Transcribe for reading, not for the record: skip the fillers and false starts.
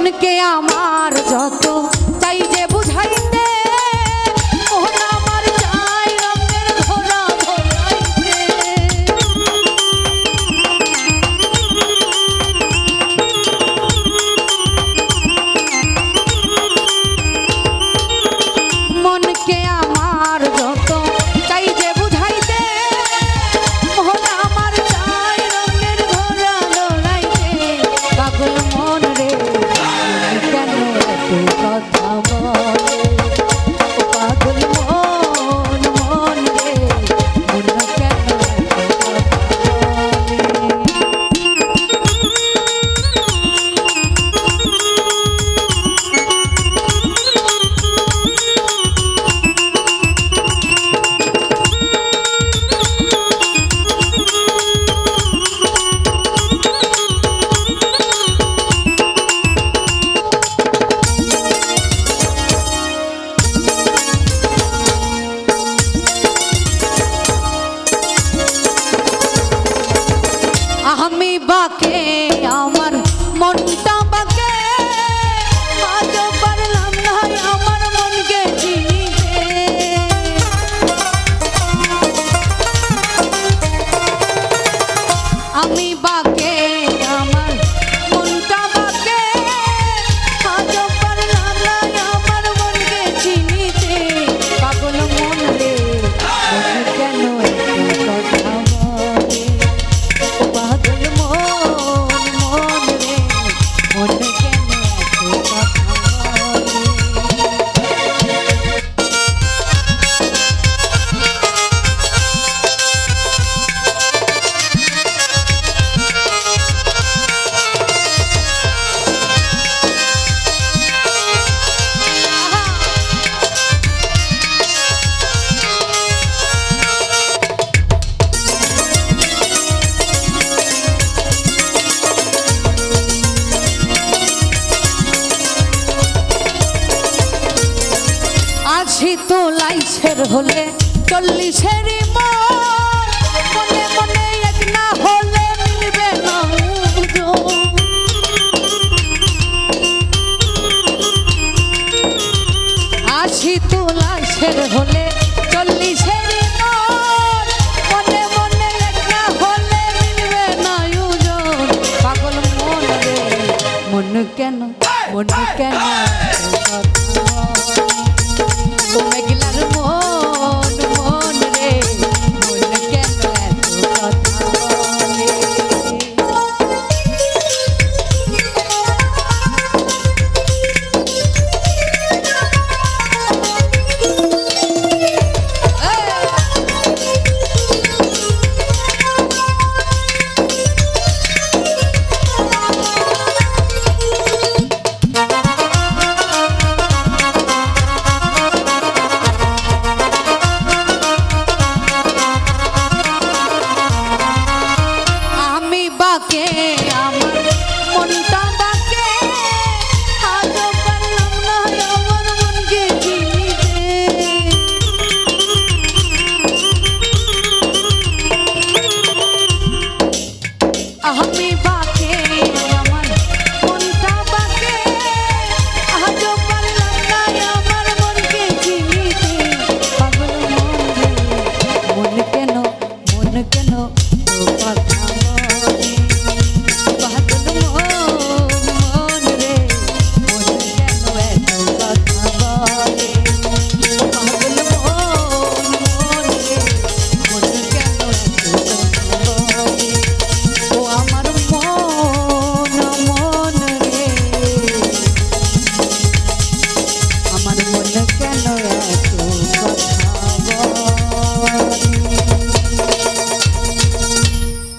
মনকে আমার যত চাই যে বুঝাইতে মন আমার চাই রঙের ধরা ধরাইতে মনকে আমার যত চাই যে বুঝাইতে মন আমার চাই রঙের ধরা ধরাইতে পাগল মন রে কেন এত কথা বলে ও পাগল মন মন রে মন কেন এত আমি বাকে আমার মনটা বাকে আজও পারলাম না আমার মনকে চিনিতে আমি বাকে আমার মনটা বাকে আজও পারলাম না আমার মনকে চিনিতে পাগল মন রে মন কেন এত কথা বলে পাগল মন মন রে মন কেন এত কথা বলে আছি তো লাইছের হলে 40-এরই মন মনে মনে এক না হলে মিলবে না দুজন। আছি তো লাইছের হলে 40-এরই মন মনে মনে এক না হলে মিলবে না দুজন। পাগল মন রে মন কেন মেঘলার মন মন রে মন কেন এত কথা বলে বাকে আমার মনটা বাকে আজও পারলাম না আমার মনকে চিনিতে আমি বাকে আমার মনটা বাকে আজও পারলাম না আমার মনকে চিনিতে পাগল মন রে মন কেন তো কথা